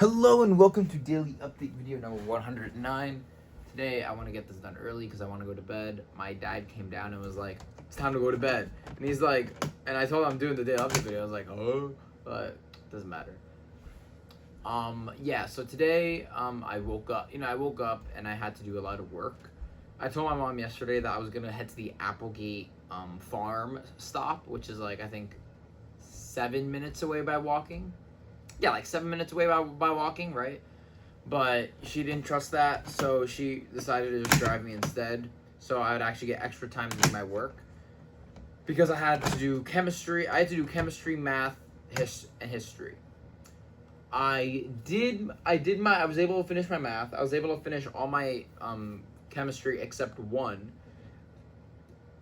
Hello and welcome to Daily Update video number 109. Today I want to get this done early because I want to go to bed. My dad came down and was like, it's time to go to bed. And he's like, and I told him I'm doing the Daily Update video. I was like, oh, but it doesn't matter. Yeah, so today I woke up and I had to do a lot of work. I told my mom yesterday that I was going to head to the Applegate farm stop, which is like, I think 7 minutes away by walking. Yeah, like 7 minutes away by walking, right? But she didn't trust that, so she decided to just drive me instead. So I would actually get extra time to do my work. Because I had to do chemistry, math, and history. I was able to finish my math. I was able to finish all my chemistry except one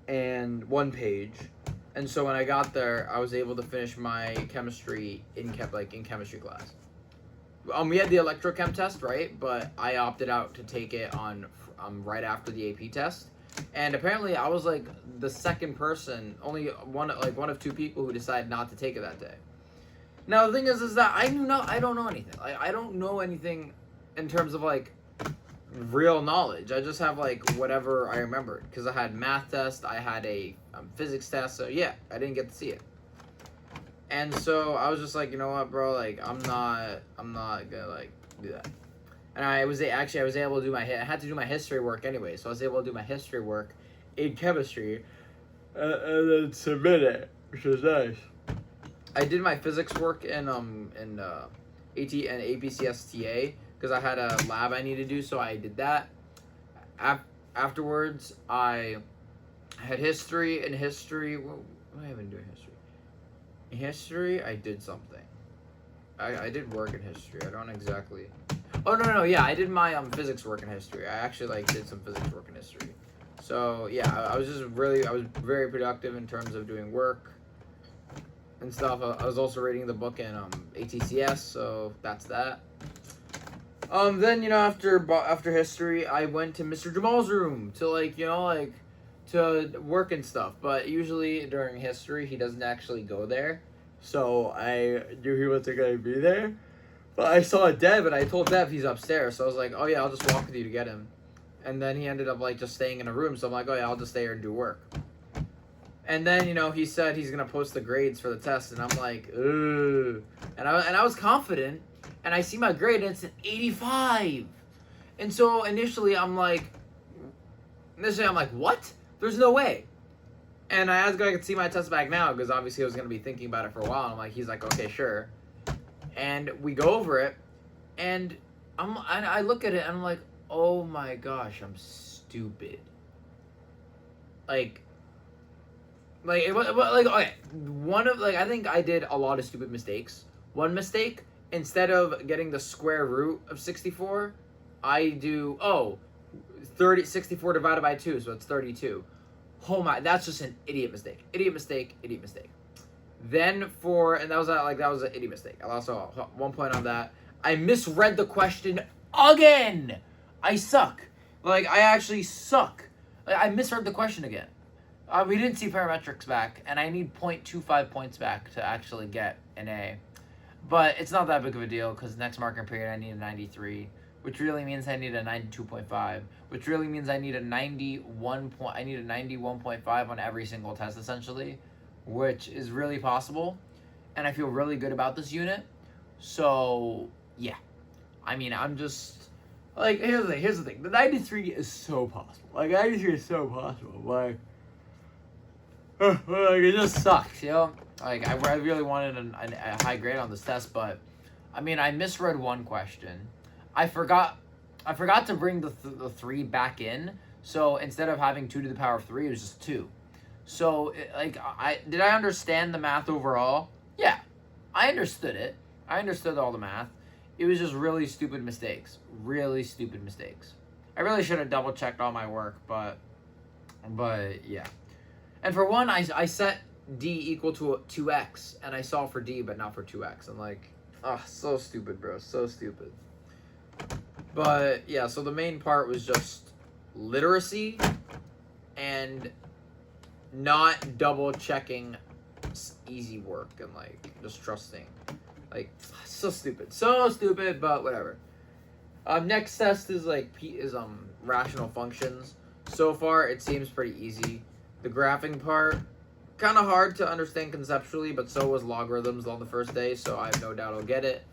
page. And so when I got there, I was able to finish my chemistry in chemistry class. We had the electrochem test, right? But I opted out to take it on right after the AP test. And apparently, I was like the second person, only one of two people who decided not to take it that day. Now the thing is that I don't know anything. I don't know anything in terms of like real knowledge. I just have like whatever I remembered because I had math test, I had a physics test, so yeah, I didn't get to see it. And so I was just like, you know what, bro, like I'm not gonna like do that. And I was able to do I had to do my history work anyway, so I was able to do my history work in chemistry and then submit it, which was nice. I did my physics work in AT and APCSTA because I had a lab I needed to do, so I did that. Afterwards, I had history. In history, what am I even doing history? In history, I did something. I did work in history. I don't exactly. Oh no, yeah, I did my physics work in history. I actually did some physics work in history. So yeah, I was very productive in terms of doing work and stuff. I was also reading the book in ATCS, so that's that. Then after history, I went to Mr. Jamal's room to to work and stuff. But usually during history, he doesn't actually go there, so I knew he wasn't gonna be there. But I saw Dev, and I told Dev he's upstairs, so I was like, oh yeah, I'll just walk with you to get him. And then he ended up just staying in a room, so I'm like, oh yeah, I'll just stay here and do work. And then he said he's gonna post the grades for the test, and I'm like, ugh. And I was confident. And I see my grade, and it's an 85. And so initially I'm like, what? There's no way. And I asked if I could see my test back now, because obviously I was going to be thinking about it for a while. And he's like, okay, sure. And we go over it, and I look at it, and I'm like, oh my gosh, I'm stupid. Okay. I think I did a lot of stupid mistakes. One mistake, instead of getting the square root of 64, I do 64 divided by 2, so it's 32. Oh my, that's just an idiot mistake. Then that was an idiot mistake. I lost 1 point on that. I misread the question again. I suck. I actually suck. I misread the question again. We didn't see parametrics back, and I need 0.25 points back to actually get an A. But it's not that big of a deal because next marking period I need a 93, which really means I need a 92.5, which really means I need a 91.5 on every single test essentially, which is really possible, and I feel really good about this unit. So yeah, I mean, I'm just here's the thing. The 93 is so possible. 93 is so possible. It just sucks, I really wanted a high grade on this test, but I mean, I misread one question. I forgot to bring the 3 back in, so instead of having 2 to the power of 3, it was just 2. So did I understand the math overall? Yeah, I understood it. I understood all the math. It was just really stupid mistakes. I really should have double checked all my work, but yeah. And for one, I set D equal to 2x, and I solved for D, but not for 2x. I'm like, so stupid, bro, so stupid. But yeah, so the main part was just literacy and not double checking easy work and just trusting Like, so stupid, but whatever. Next test is rational functions. So far, it seems pretty easy. The graphing part, kind of hard to understand conceptually, but so was logarithms on the first day, so I have no doubt I'll get it.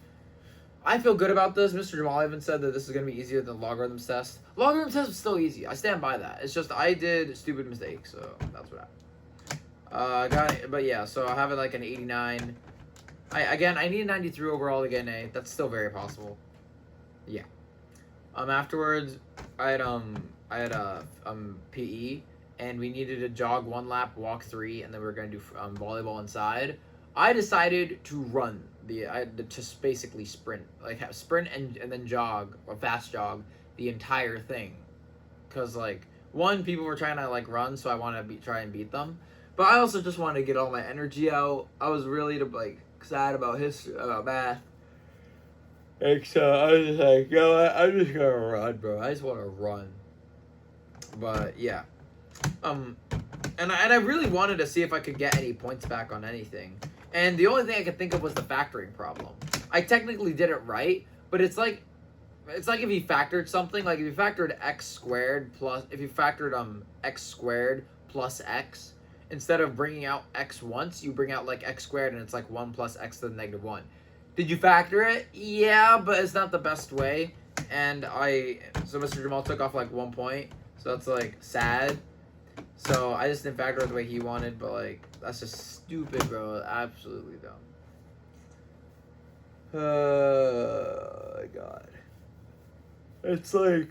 I feel good about this. Mr. Jamal even said that this is going to be easier than logarithms test. Logarithms test is still easy. I stand by that. It's just I did stupid mistakes, so that's what happened. But yeah, so I have it like an 89. I need a 93 overall to get an A. That's still very possible. Yeah. Afterwards, I had PE, and we needed to jog 1 lap, walk 3, and then we were gonna do volleyball inside. I decided to run just basically sprint, like sprint and then jog or fast jog the entire thing, cause like one, people were trying to like run, so I wanted to try and beat them, but I also just wanted to get all my energy out. I was really sad about math. And so I was just like, you know what? I'm just gonna run, bro. I just want to run. But yeah, and I really wanted to see if I could get any points back on anything. And the only thing I could think of was the factoring problem. I technically did it right, but it's like if you factored something, like if you factored x squared plus x, instead of bringing out x once, you bring out like x squared, and it's like 1 plus x to the negative 1. Did you factor it? Yeah, but it's not the best way. And so Mr. Jamal took off like 1 point, so that's like sad. So I just didn't factor it the way he wanted, but like that's just stupid, bro. Absolutely dumb. Oh my god. It's like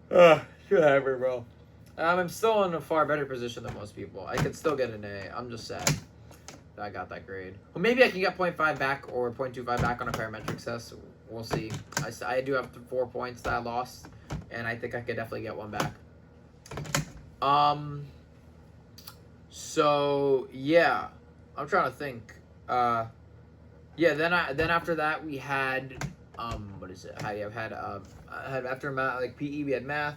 whatever, bro. I'm still in a far better position than most people. I could still get an A. I'm just sad that I got that grade. Well, maybe I can get 0.5 back or 0.25 back on a parametric test. We'll see. I do have 4 points that I lost, and I think I could definitely get 1 back. So yeah, I'm trying to think. Yeah. Then after that we had what is it? I had after math, like PE, we had math.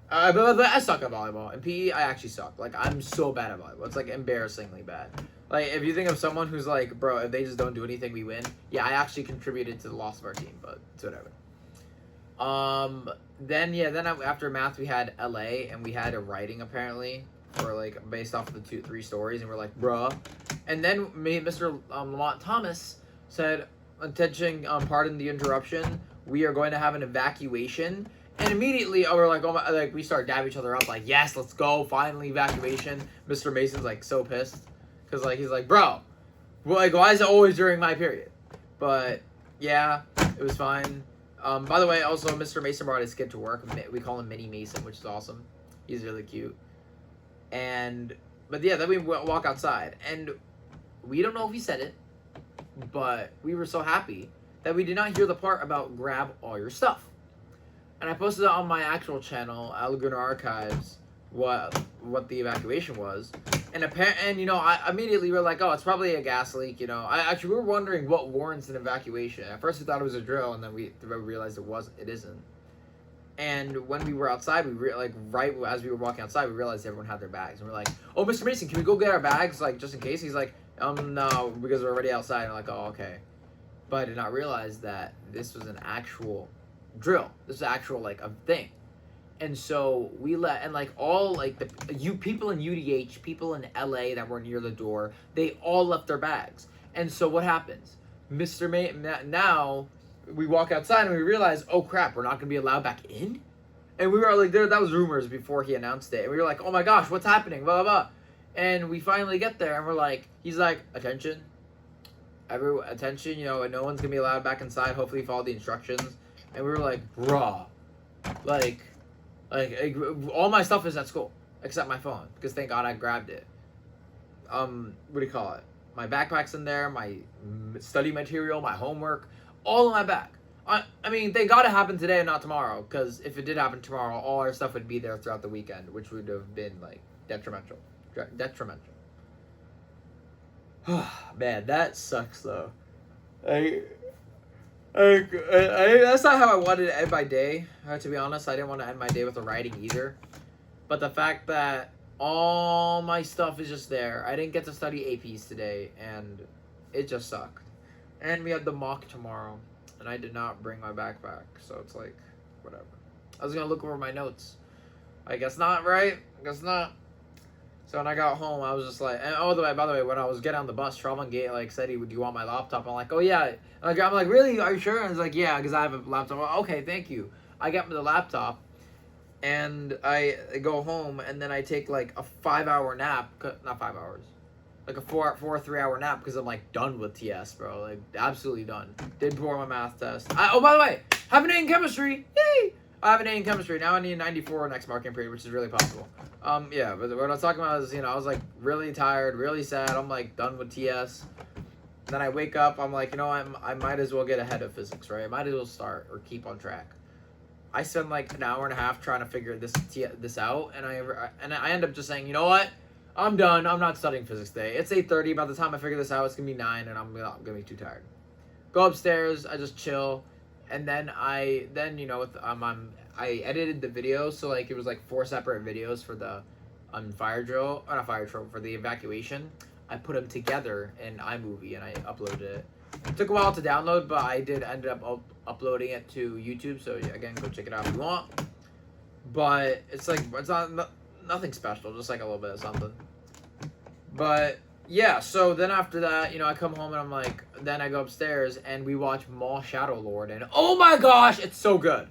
But I suck at volleyball. In PE, I actually suck. Like, I'm so bad at volleyball. It's like embarrassingly bad. Like, if you think of someone who's like, bro, if they just don't do anything, we win. Yeah, I actually contributed to the loss of our team, but it's whatever. Then after math, we had LA, and we had a writing apparently, for like based off of the 3 stories, and we're like, bruh. And then Mr. Lamont Thomas said, attention, pardon the interruption. We are going to have an evacuation. And immediately, we're like, oh my, like we start dabbing each other up, like, yes, let's go, finally evacuation. Mr. Mason's like so pissed, cause like he's like, bro, well, like why is it always during my period? But yeah, it was fine. By the way, also Mr. Mason brought his kid to work. We call him Mini Mason, which is awesome. He's really cute. But yeah, then we walk outside, and we don't know if he said it, but we were so happy that we did not hear the part about grab all your stuff. And I posted it on my actual channel, Laguna Archives, what the evacuation was. And I immediately were like, oh, it's probably a gas leak, we were wondering what warrants an evacuation. At first we thought it was a drill, and then we realized it isn't. And when we were outside, right as we were walking outside, we realized everyone had their bags. And we're like, oh, Mr. Mason, can we go get our bags, like, just in case? He's like, no, because we're already outside. And I'm like, oh, okay. But I did not realize that this was an actual drill. This is actual like a thing. And so we all the people in UDH, people in LA that were near the door, they all left their bags. And so what happens? Now we walk outside and we realize, oh crap, we're not gonna be allowed back in. And we were like, that was rumors before he announced it. And we were like, oh my gosh, what's happening? Blah blah blah. And we finally get there and we're like, he's like, attention, attention, no one's gonna be allowed back inside. Hopefully follow the instructions. And we were like, bruh, like all my stuff is at school except my phone, because thank God I grabbed it. What do you call it? My backpack's in there, my study material, my homework, all in my bag. I mean, thank God it happened today and not tomorrow, because if it did happen tomorrow, all our stuff would be there throughout the weekend, which would have been like detrimental. Man, that sucks though. That's not how I wanted to end my day, to be honest. I didn't want to end my day with a writing either. But the fact that all my stuff is just there. I didn't get to study APs today, and it just sucked. And we had the mock tomorrow, and I did not bring my backpack, so it's like, whatever. I was gonna look over my notes. I guess not, right? I guess not. So when I got home, I was just like, and oh, by the way, when I was getting on the bus, Travel Gate like said, "Do you want my laptop?" I'm like, "Oh yeah." And I'm like, "Really? Are you sure?" And he's like, "Yeah, because I have a laptop." I'm like, "Okay, thank you." I get the laptop, and I go home, and then I take like a 5-hour nap. Not 5 hours, like a 3-hour nap because I'm like done with TS, bro. Like absolutely done. Did pour my math test. Oh, by the way, have an A in chemistry. Yay! I have an A in chemistry. Now I need a 94 next marking period, which is really possible. Yeah, but what I was talking about is, I was like really tired, really sad. I'm like done with TS. Then I wake up. I'm like, I might as well get ahead of physics, right? I might as well start or keep on track. I spend like an hour and a half trying to figure this out, and I end up just saying, you know what? I'm done. I'm not studying physics today. It's 8:30. By the time I figure this out, it's gonna be 9, and I'm gonna be too tired. Go upstairs. I just chill, and then I edited the video, so like it was like 4 separate videos for the fire drill, or not fire drill, for the evacuation. I put them together in iMovie and I uploaded it. It took a while to download, but I did end up uploading it to YouTube. So again, go check it out if you want. But it's like it's not nothing special, just like a little bit of something. But yeah, so then after that, I come home and I'm like, then I go upstairs and we watch Maul Shadow Lord, and oh my gosh, it's so good.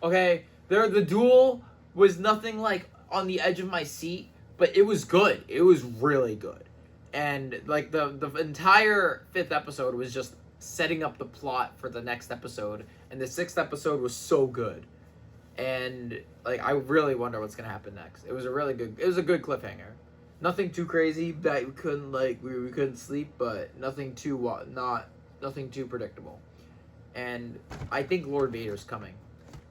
Okay, the duel was nothing like on the edge of my seat, but it was good. It was really good. And like the entire 5th episode was just setting up the plot for the next episode, and the 6th episode was so good. And like I really wonder what's gonna happen next. It was a good cliffhanger. Nothing too crazy that we couldn't we couldn't sleep, but nothing too predictable. And I think Lord Vader's coming,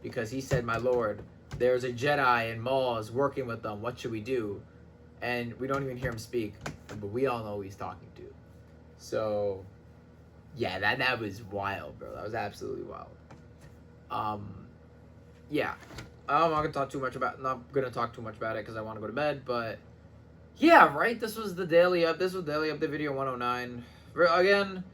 because he said, "My lord, there's a Jedi and Maul is working with them. What should we do?" And we don't even hear him speak, but we all know who he's talking to. So, yeah, that was wild, bro. That was absolutely wild. Yeah, I'm not gonna talk too much about it because I want to go to bed. But yeah, right. This was daily update video 109. Again,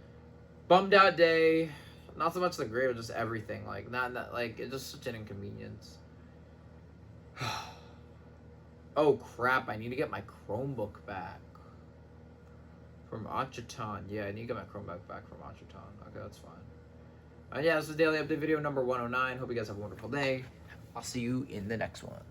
bummed out day. Not so much the grade, but just everything. Like not like it's just such an inconvenience. Oh crap, I need to get my Chromebook back. From Acheton. Yeah, I need to get my Chromebook back from Acheton. Okay, that's fine. Yeah, this is daily update video number 109. Hope you guys have a wonderful day. I'll see you in the next one.